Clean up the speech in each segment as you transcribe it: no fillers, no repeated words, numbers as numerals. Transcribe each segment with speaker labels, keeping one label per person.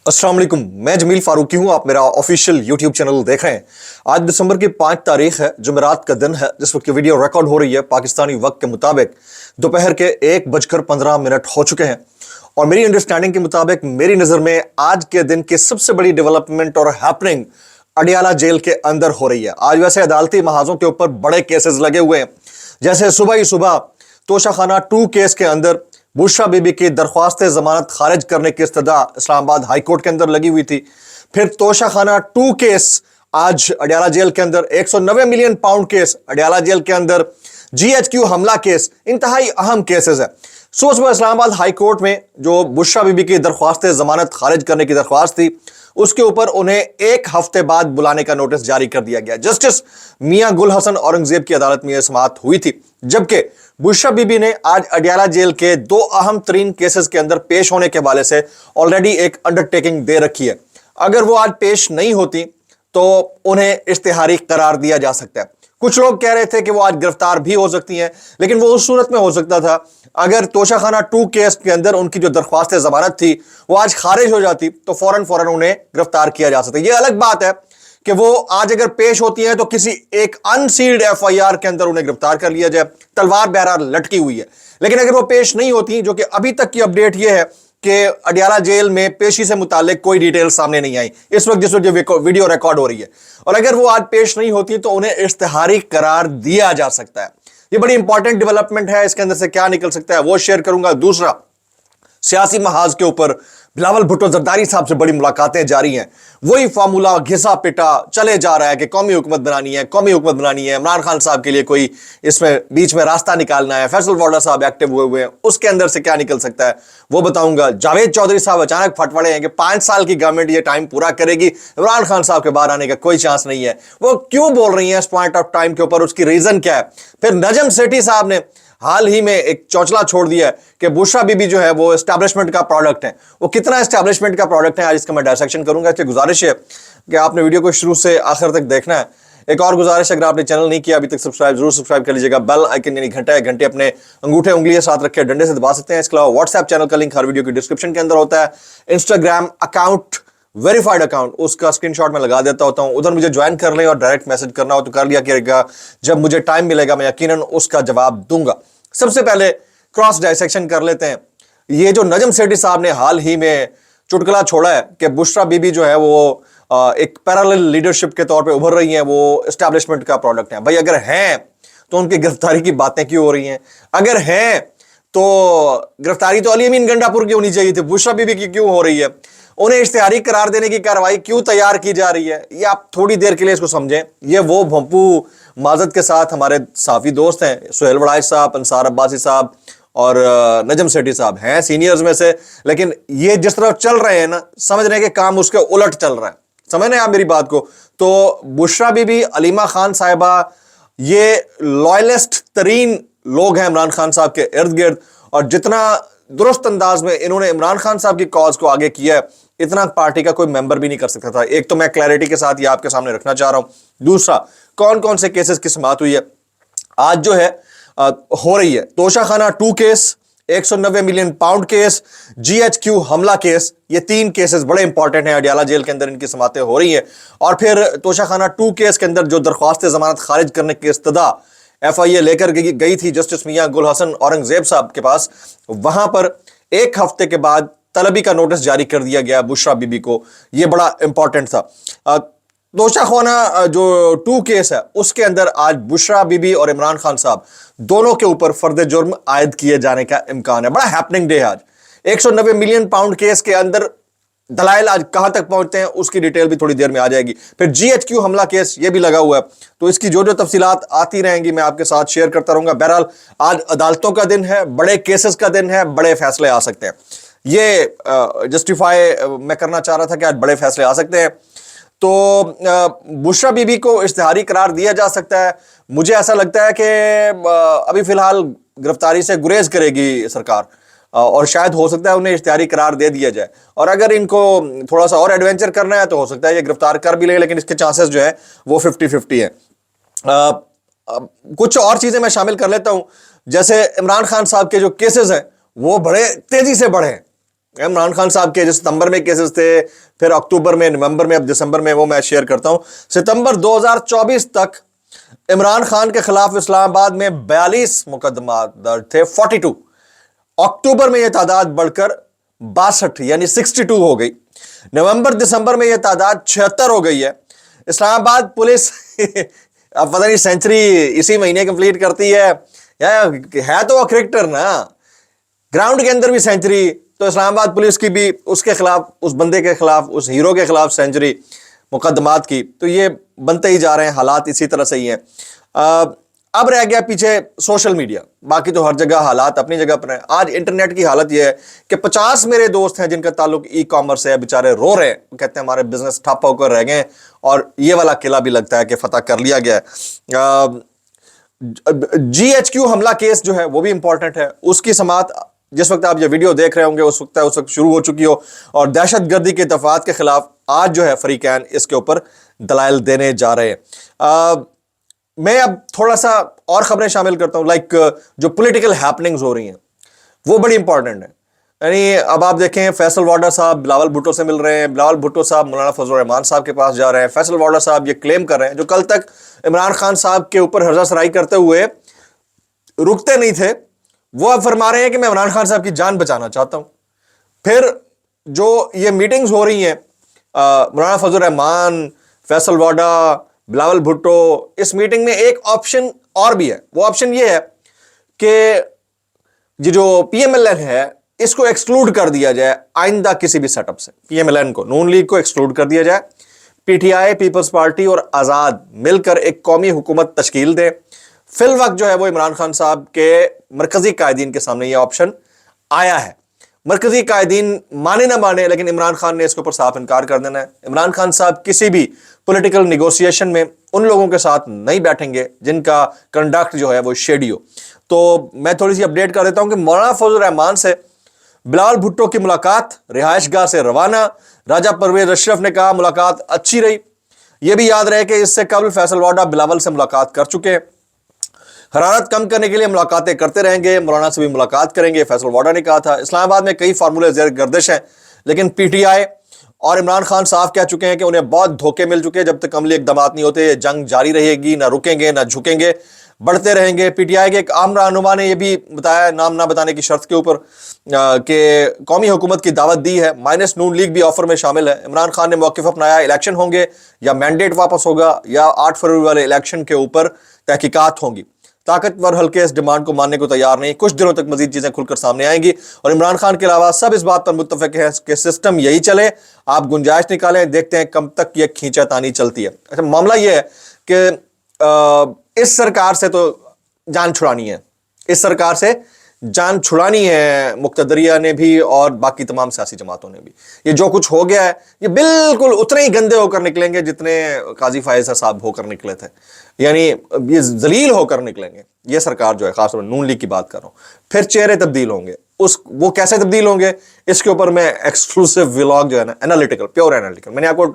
Speaker 1: अस्सलाम वालेकुम, मैं जमील फारूकी हूं। आप मेरा ऑफिशियल यूट्यूब चैनल देख रहे हैं। आज दिसंबर की 5 तारीख है, जुमेरात का दिन है। जिस वक्त की वीडियो रिकॉर्ड हो रही है पाकिस्तानी वक्त के मुताबिक दोपहर के 1:15 हो चुके हैं। और मेरी अंडरस्टैंडिंग के मुताबिक, मेरी नज़र में आज के दिन की सबसे बड़ी डेवलपमेंट और हैपनिंग अडियाला जेल के अंदर हो रही है। आज वैसे अदालती महाजों के ऊपर बड़े केसेस लगे हुए हैं। जैसे सुबह ही सुबह तोशाखाना 2 केस के अंदर बुशरा बीबी की दरख्वास्त जमानत खारिज करने की इस्तदा इस्लामाबाद हाई कोर्ट के अंदर लगी हुई थी। फिर तोशाखाना 2 केस आज अडियाला जेल के अंदर, 190 million pound case Adiala jail के अंदर, GHQ हमला केस, इंतहाई अहम केसेस है। सुबह सुबह इस्लामाबाद हाई कोर्ट में जो बुशरा बीबी की दरख्वास्त जमानत खारिज करने की दरख्वास्त थी, उसके ऊपर उन्हें 1 हफ्ते बाद बुलाने का नोटिस जारी कर दिया गया। जस्टिस मियां गुल हसन औरंगजेब की अदालत में यह समाअत हुई थी। जबकि बुशरा बीबी ने आज अडियाला जेल के 2 अहम तरीन केसेस के अंदर पेश होने के हवाले से ऑलरेडी एक अंडरटेकिंग दे रखी है। अगर वो आज पेश नहीं होती तो उन्हें इश्तिहारी करार दिया जा सकता है। कुछ लोग कह रहे थे कि वो आज गिरफ्तार भी हो सकती हैं, लेकिन वो उस सूरत में हो सकता था अगर तोशाखाना 2 केस के अंदर उनकी जो दरख्वास्त जमानत थी वो आज खारिज हो जाती तो फौरन उन्हें गिरफ्तार किया जा सकता। ये अलग बात है कि वो आज अगर पेश होती हैं तो किसी एक अनसील्ड FIR के अंदर उन्हें गिरफ्तार कर लिया जाए। तलवार बहरहाल लटकी हुई है। लेकिन अगर वो पेश नहीं होती, जो कि अभी तक की अपडेट ये है कि अडियाला जेल में पेशी से मुतालिक कोई डिटेल सामने नहीं आई इस वक्त जिस वक्त वीडियो रिकॉर्ड हो रही है, और अगर वो आज पेश नहीं होती तो उन्हें इश्तिहारी करार दिया जा सकता है। ये बड़ी इंपॉर्टेंट डेवलपमेंट है। इसके अंदर से क्या निकल सकता है वो शेयर करूंगा। दूसरा, सियासी महाज के ऊपर बिलावल भुट्टो जरदारी साहब से बड़ी मुलाकातें जारी हैं। वही फार्मूला घिसा पिटा चले जा रहा है कि कौमी हुकूमत बनानी है, कौमी हुकूमत बनानी है। इमरान खान साहब के लिए कोई इसमें बीच में रास्ता निकालना है। फैसल वाडा साहब एक्टिव हुए हैं, उसके अंदर से क्या निकल सकता है वो बताऊंगा। जावेद चौधरी साहब अचानक फटफड़े हैं कि 5 साल की गवर्नमेंट ये टाइम पूरा करेगी, इमरान खान साहब के बाहर आने का कोई चांस नहीं है। वो क्यों बोल रही हैं इस पॉइंट ऑफ टाइम के ऊपर, उसकी रीजन क्या है। फिर नजम सेठी साहब ने हाल ही में एक चौचला छोड़ दिया है कि बुशरा बीबी जो है वो एस्टैब्लिशमेंट का प्रोडक्ट है। वो कितना एस्टैब्लिशमेंट का प्रोडक्ट है आज इसका मैं डायसेक्शन करूंगा। इसलिए गुजारिश है कि आपने वीडियो को शुरू से आखिर तक देखना है। एक और गुजारिश, अगर आपने चैनल नहीं किया अभी तक सब्सक्राइब जरूर सब्सक्राइब कर लीजिएगा। बेल आइकन यानी घंटे अपने अंगूठे उंगलियां साथ रखे डंडे से दबा सकते हैं। इसके अलावा व्हाट्सएप चैनल का लिंक हर वीडियो की डिस्क्रिप्शन के अंदर होता है। इंस्टाग्राम अकाउंट, वेरीफाइड अकाउंट, उसका स्क्रीनशॉट मैं लगा देता होता हूं। उधर मुझे ज्वाइन कर लें और डायरेक्ट मैसेज करना हो तो कर लिया करेगा। जब मुझे टाइम मिलेगा मैं यकीनन उसका जवाब दूंगा। सबसे पहले क्रॉस डायसेक्शन कर लेते हैं। ये जो नजम सेठी साहब ने हाल ही में चुटकुला छोड़ा है कि बुशरा बीबी जो है वो एक पैरेलल लीडरशिप के तौर पे उभर रही हैं, वो एस्टैब्लिशमेंट का प्रोडक्ट है। भाई अगर हैं तो उनकी गिरफ्तारी की बातें क्यों हो रही हैं? अगर हैं तो गिरफ्तारी तो अली अमीन गंडापुर की होनी चाहिए थी, बुशरा बीबी की क्यों हो रही है? उन्हें इश्तिहारी करार देने की कार्रवाई क्यों तैयार की जा रही है? ये आप थोड़ी देर के लिए इसको समझें। ये वो भंपू माजद के साथ हमारे साफी दोस्त हैं, सुहेल वड़ाइच साहब, अंसार अब्बासी साहब और नजम सेठी साहब हैं सीनियर्स में से। लेकिन ये जिस तरह चल रहे हैं ना, समझ रहे हैं कि काम उसके उलट चल रहा है। समझ रहे हैं आप मेरी बात को? तो बुशरा बीबी, अलीमा खान साहिबा, ये लॉयलिस्ट तरीन लोग हैं इमरान खान साहब के इर्द गिर्द, और जितना दुरुस्त अंदाज में इन्होंने इमरान खान साहब की कॉज को आगे किया है, इतना पार्टी का कोई मेंबर भी नहीं कर सकता था। एक तो मैं क्लैरिटी के साथ ये आपके सामने रखना चाह रहा हूं। दूसरा, कौन कौन से केसेस की समाअत हुई है आज जो है हो रही है। Toshakhana 2 case, 190 million pound case, GHQ हमला केस, ये 3 केसेस बड़े इंपॉर्टेंट हैं। अडियाला जेल के अंदर इनकी समाअतें हो रही हैं। और फिर तोशाखाना 2 केस के अंदर जो दरख्वास्त जमानत खारिज करने की इस्तदा FIA लेकर गई थी जस्टिस मियां गुल हसन औरंगजेब साहब के पास, वहां पर 1 हफ्ते के बाद तलबी का नोटिस जारी कर दिया गया बुशरा बीबी को। यह बड़ा इंपॉर्टेंट था। तोशाखाना जो 2 केस है उसके अंदर आज बुशरा बीबी और इमरान खान साहब दोनों के ऊपर फर्द जुर्म आयद किए जाने का इम्कान है। बड़ा हैपनिंग डे है आज। 190 मिलियन पाउंड केस के अंदर दलाइल आज कहां तक पहुंचते हैं उसकी डिटेल भी थोड़ी देर में आ जाएगी। फिर GHQ हमला केस ये भी लगा हुआ है, तो इसकी जो जो तफसीलात आती रहेंगी मैं आपके साथ शेयर करता रहूंगा। बहरहाल आज अदालतों का दिन है, बड़े केसेस का दिन है, बड़े फैसले आ सकते हैं। ये जस्टिफाई मैं करना चाह रहा था कि आज बड़े फैसले आ सकते हैं। तो बुशरा बीबी को इश्तिहारी करार दिया जा सकता है। मुझे ऐसा लगता है कि अभी फिलहाल गिरफ्तारी से गुरेज करेगी सरकार, और शायद हो सकता है उन्हें इश्तिहारी करार दे दिया जाए। और अगर इनको थोड़ा सा और एडवेंचर करना है तो हो सकता है ये गिरफ्तार कर भी ले, लेकिन इसके चांसेस जो है वो 50-50 है। कुछ और चीजें मैं शामिल कर लेता हूं। जैसे इमरान खान साहब के जो केसेस हैं वो बड़े तेजी से बढ़े हैं। इमरान खान साहब के जो सितंबर में केसेस थे, फिर अक्टूबर में, नवंबर में, अब दिसंबर में, वो मैं शेयर करता हूं। सितंबर 2024 तक इमरान खान के खिलाफ इस्लामाबाद में 42 मुकदमा दर्ज थे, 42। अक्टूबर में यह तादाद बढ़कर 62 यानी 62 हो गई। नवंबर दिसंबर में यह तादाद 76 हो गई है। इस्लामाबाद पुलिस अब पता नहीं सेंचुरी इसी महीने कंप्लीट करती है तो वो क्रिकेटर ना, ग्राउंड के अंदर भी सेंचुरी, तो इस्लामाबाद पुलिस की भी उसके खिलाफ, उस बंदे के खिलाफ, उस हीरो के खिलाफ सेंचुरी मुकदमात की। तो ये बनते ही जा रहे हैं, हालात इसी तरह से ही हैं। अब रह गया पीछे सोशल मीडिया, बाकी तो हर जगह हालात अपनी जगह पर हैं। आज इंटरनेट की हालत यह है कि 50 मेरे दोस्त हैं जिनका ताल्लुक ई कॉमर्स है, बेचारे रो रहे हैं, कहते हैं हमारे बिजनेस ठप होकर रह गए और ये वाला किला भी लगता है कि फतह कर लिया गया है। GHQ हमला केस जो है वो भी इंपॉर्टेंट है, उसकी समाअत जिस वक्त आप ये वीडियो देख रहे होंगे उस वक्त शुरू हो चुकी हो, और दहशतगर्दी के दफात के खिलाफ आज जो है फरीकैन इसके ऊपर दलाइल देने जा रहे हैं। मैं अब थोड़ा सा और खबरें शामिल करता हूं, लाइक जो पॉलिटिकल हैपनिंग्स हो रही हैं वो बड़ी इंपॉर्टेंट है। यानी अब आप देखें, फैसल वाडा साहब बिलावल भुट्टो से मिल रहे हैं, बिलावल भुट्टो साहब मौलाना फजल रहमान साहब के पास जा रहे हैं। फैसल वाडा साहब ये क्लेम कर रहे हैं, जो कल तक इमरान खान साहब के ऊपर हर्जा सराई करते हुए रुकते नहीं थे, वो अब फरमा रहे हैं कि मैं इमरान खान साहब की जान बचाना चाहता हूं। फिर जो ये मीटिंग्स हो रही हैं, मौलाना फजल रहमान, फैसल वाडा, बिलावल भुट्टो, इस मीटिंग में एक ऑप्शन और भी है। वो ऑप्शन ये है कि जो PMLN है इसको एक्सक्लूड कर दिया जाए आइंदा किसी भी सेटअप से। PMLN को, नून लीग को एक्सक्लूड कर दिया जाए, PTI, पीपल्स पार्टी और आजाद मिलकर एक कौमी हुकूमत तश्कील दे। फिल वक्त जो है वो इमरान खान साहब के मरकजी कायदीन के सामने ये ऑप्शन आया है। मरकजी कायदीन माने ना माने, लेकिन इमरान खान ने इसके ऊपर साफ इनकार कर देना है। इमरान खान साहब किसी भी पॉलिटिकल निगोशिएशन में उन लोगों के साथ नहीं बैठेंगे जिनका कंडक्ट जो है वो शेडी हो। तो मैं थोड़ी सी अपडेट कर देता हूं कि मौलाना फजल रहमान से बिलावल भुट्टो की मुलाकात रिहाइश गाह से रवाना। राजा परवेज अशरफ ने कहा मुलाकात अच्छी रही। यह भी याद रहे कि इससे कबल फैसल वाडा बिलावल से मुलाकात कर चुके हैं। हरारत कम करने के लिए मुलाकातें करते रहेंगे, मौलाना से भी मुलाकात करेंगे, फैसल वाडा ने कहा था। इस्लामाबाद में कई फार्मूले ज़ेर गर्दिश हैं, लेकिन PTI और इमरान खान साफ कह चुके हैं कि उन्हें बहुत धोखे मिल चुके हैं। जब तक अमली इक़दाम नहीं होते, जंग जारी रहेगी, ना रुकेंगे ना झुकेंगे, बढ़ते रहेंगे। PTI के एक आम रहनुमा ने यह भी बताया, नाम ना बताने की शर्त के ऊपर, कि कौमी हुकूमत की दावत दी है, माइनस नून लीग भी ऑफर में शामिल है। इमरान खान ने मौक़िफ़ अपनाया, इलेक्शन होंगे या मैंडेट वापस होगा या 8 फरवरी वाले इलेक्शन के ऊपर तहकीकात होंगी। ताकतवर हल्के इस डिमांड को मानने को तैयार नहीं। कुछ दिनों तक मजीद चीजें खुलकर सामने आएंगी और इमरान खान के अलावा सब इस बात पर मुत्तफिक है कि सिस्टम यही चले। आप गुंजाइश निकालें, देखते हैं कब तक ये खींचातानी चलती है। अच्छा, मामला ये है कि इस सरकार से तो जान छुड़ानी है, इस सरकार से जान छुड़ानी है मुक्तदरिया ने भी और बाकी तमाम सियासी जमातों ने भी। ये जो कुछ हो गया है ये बिल्कुल उतने ही गंदे होकर निकलेंगे जितने काजी फायज साहब होकर निकले थे, यानी ये जलील होकर निकलेंगे। ये सरकार जो है, खासतौर पर नून लीग की बात कर रहा हूं, फिर चेहरे तब्दील होंगे। वो कैसे तब्दील होंगे इसके ऊपर मैं एक्सक्लूसिव व्लॉग जो है ना, एनालिटिकल, प्योर एनालिटिकल, मैंने आपको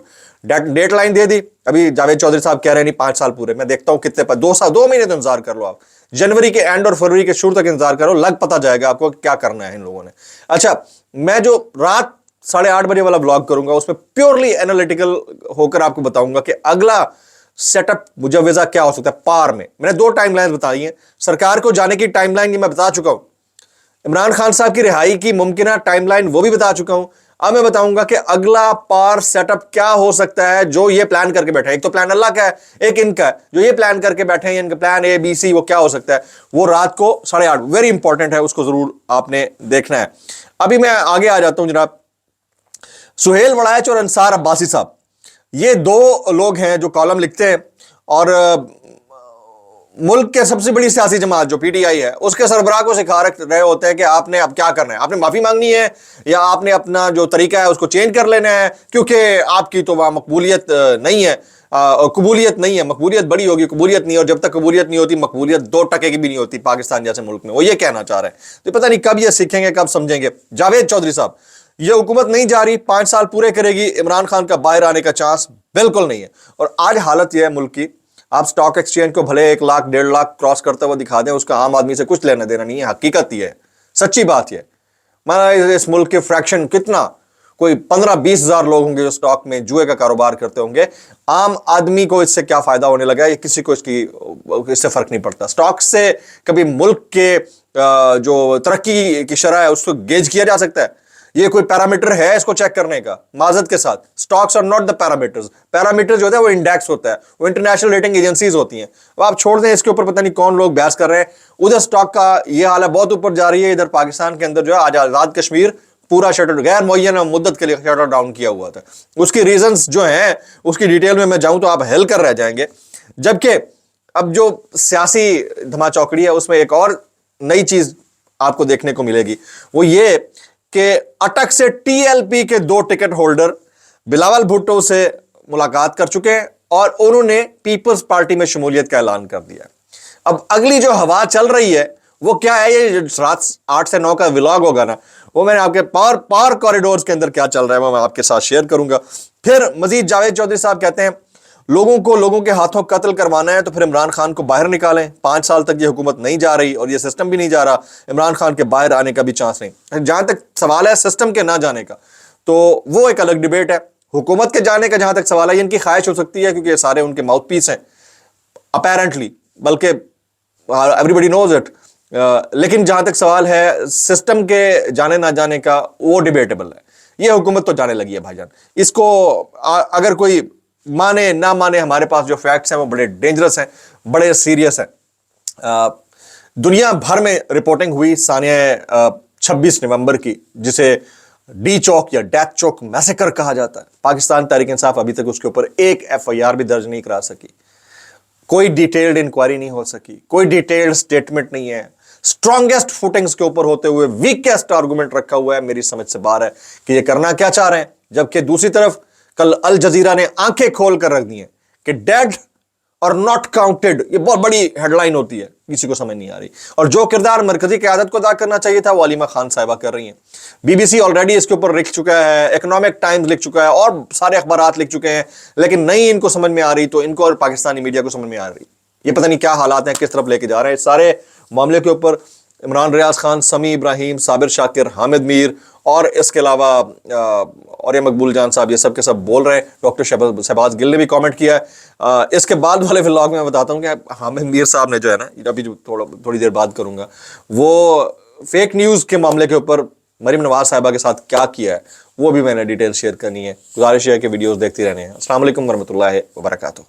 Speaker 1: डेट लाइन दे दी। अभी जावेद चौधरी साहब कह रहे हैं नहीं 5 साल पूरे, मैं देखता हूं कितने पर, 2 महीने तो इंतजार कर लो आप, जनवरी के एंड और फरवरी के शुरू तक इंतजार करो, लग पता जाएगा आपको क्या करना है इन लोगों ने। अच्छा, मैं जो रात 8:30 बजे वाला ब्लॉग करूंगा उसमें प्योरली एनालिटिकल होकर आपको बताऊंगा कि अगला सेटअप मुजवजा क्या हो सकता है। पार में मैंने 2 टाइमलाइन बताई हैं, सरकार को जाने की टाइमलाइन की मैं बता चुका हूं, इमरान खान साहब की रिहाई की मुमकिन टाइमलाइन वो भी बता चुका हूं। अब मैं बताऊंगा कि अगला पार सेटअप क्या हो सकता है जो ये प्लान करके बैठे हैं। एक तो प्लान अल्लाह का है, एक इनका है, जो ये प्लान करके बैठे हैं, इनका प्लान ABC, वो क्या हो सकता है, वो रात को 8:30, वेरी इंपॉर्टेंट है, उसको जरूर आपने देखना है। अभी मैं आगे आ जाता हूं जनाब। सुहेल वड़ाइच और अंसार अब्बासी साहब, ये 2 लोग हैं जो कॉलम लिखते हैं और मुल्क के सबसे बड़ी सियासी जमात जो PTI है उसके सरबराह को सिखा रहे होते हैं कि आपने अब क्या करना है, आपने माफी मांगनी है या आपने अपना जो तरीका है उसको चेंज कर लेना है, क्योंकि आपकी तो वहां मकबूलियत नहीं है, कबूलियत नहीं है। मकबूलियत बड़ी होगी, कबूलियत नहीं, और जब तक कबूलियत नहीं होती मकबूलियत 2% की भी नहीं होती पाकिस्तान जैसे मुल्क में। वो ये कहना चाह रहे हैं, तो पता नहीं कब ये सीखेंगे, कब समझेंगे। जावेद चौधरी साहब, ये हुकूमत नहीं जा रही, 5 साल पूरे करेगी, इमरान खान का बाहर आने का चांस बिल्कुल नहीं है। और आज हालत यह है मुल्क की, आप स्टॉक एक्सचेंज को भले 1 लाख 1.5 लाख क्रॉस करते हुए दिखा दें, उसका आम आदमी से कुछ लेना देना नहीं है। हकीकत यह है, सच्ची बात यह है। माना इस मुल्क के फ्रैक्शन कितना, कोई 15-20 हजार लोग होंगे जो स्टॉक में जुए का कारोबार करते होंगे। आम आदमी को इससे क्या फायदा होने लगा, ये किसी को इससे फर्क नहीं पड़ता। स्टॉक से कभी मुल्क के जो तरक्की की शरह है उसको गेज किया जा सकता है? ये कोई पैरामीटर है इसको चेक करने का? माजरत के साथ, stocks are not the parameters. Parameter जो होता है वो इंडेक्स होता है, वो इंटरनेशनल रेटिंग एजेंसीज होती हैं। वो आप छोड़ दें, इसके ऊपर पता नहीं कौन लोग बहस कर रहे हैं। उधर स्टॉक का ये हाल है, बहुत ऊपर जा रही है। इधर पाकिस्तान के अंदर जो है आज आजाद कश्मीर पूरा शटर गैर मुअय्यन मुद्दत के लिए शटर डाउन किया हुआ था। उसकी रीजंस जो हैं उसकी डिटेल में मैं जाऊं तो आप हिल कर रह जाएंगे। जबकि अब जो सियासी धमाचौकड़ी है उसमें एक और नई चीज आपको देखने को मिलेगी, वो ये कि अटक से टीएलपी के 2 टिकट होल्डर बिलावल भुट्टो से मुलाकात कर चुके हैं और उन्होंने पीपल्स पार्टी में शमूलियत का ऐलान कर दिया। अब अगली जो हवा चल रही है वो क्या है, ये रात 8 से 9 का व्लॉग होगा ना, वो मैंने आपके पावर कॉरिडोर्स के अंदर क्या चल रहा है वो मैं आपके साथ शेयर करूंगा। फिर मजीद जावेद चौधरी साहब कहते हैं लोगों के हाथों कत्ल करवाना है तो फिर इमरान खान को बाहर निकालें। 5 साल तक ये हुकूमत नहीं जा रही और ये सिस्टम भी नहीं जा रहा, इमरान खान के बाहर आने का भी चांस नहीं। जहां तक सवाल है सिस्टम के ना जाने का, तो वो एक अलग डिबेट है। हुकूमत के जाने का जहां तक सवाल है, इनकी ख्वाहिश हो सकती है क्योंकि ये सारे उनके माउथ पीस हैं अपेरेंटली, बल्कि एवरीबडी नोज इट। लेकिन जहां तक सवाल है सिस्टम के जाने ना जाने का, वो डिबेटेबल है। ये हुकूमत तो जाने लगी है भाईजान, इसको अगर कोई माने ना माने, हमारे पास जो फैक्ट्स हैं वो बड़े डेंजरस हैं, बड़े सीरियस हैं। दुनिया भर में रिपोर्टिंग हुई सानिया 26 नवंबर की, जिसे डी चौक या डेथ चौक मैसेकर कहा जाता है। पाकिस्तान तहरीक इंसाफ अभी तक उसके ऊपर एक FIR भी दर्ज नहीं करा सकी, कोई डिटेल्ड इंक्वायरी नहीं हो सकी, कोई डिटेल्ड स्टेटमेंट नहीं है। स्ट्रॉन्गेस्ट फुटिंग्स के ऊपर होते हुए वीकेस्ट आर्गुमेंट रखा हुआ है। मेरी समझ से बाहर है कि ये करना क्या चाह रहे हैं। जबकि दूसरी तरफ कल अल जजीरा ने आंखें खोल कर रख दी हैं कि डेड और नॉट काउंटेड, ये बहुत बड़ी हेडलाइन होती है, किसी को समझ नहीं आ रही। और जो किरदार मरकजी क़यादत को अदा करना चाहिए था वो अलीमा खान साहिबा कर रही हैं। BBC ऑलरेडी इसके ऊपर लिख चुका है, इकोनॉमिक टाइम्स लिख चुका है और सारे अखबारात लिख चुके हैं, लेकिन नहीं इनको समझ में आ रही तो इनको और पाकिस्तानी मीडिया को समझ में आ रही। ये पता नहीं क्या हालात हैं, किस तरफ लेके जा रहे हैं। सारे मामले के ऊपर इमरान रियाज खान, समी इब्राहिम, साबिर शाकिर, हामिद मीर और इसके अलावा और ये मकबूल जान साहब, ये सब के सब बोल रहे हैं। डॉक्टर शहबाज गिल ने भी कमेंट किया है। इसके बाद वाले व्लॉग में मैं बताता हूँ कि हामिद मीर साहब ने जो है ना, अभी जो थोड़ी देर बाद करूँगा, वो फेक न्यूज़ के मामले के ऊपर मरीम नवाज साहिबा के साथ क्या किया है वो भी मैंने डिटेल शेयर करनी है। गुजारिश है कि वीडियोज़ देखते रहने हैं। अस्सलाम वालेकुम वरहमतुल्लाहि वबरकातुहू।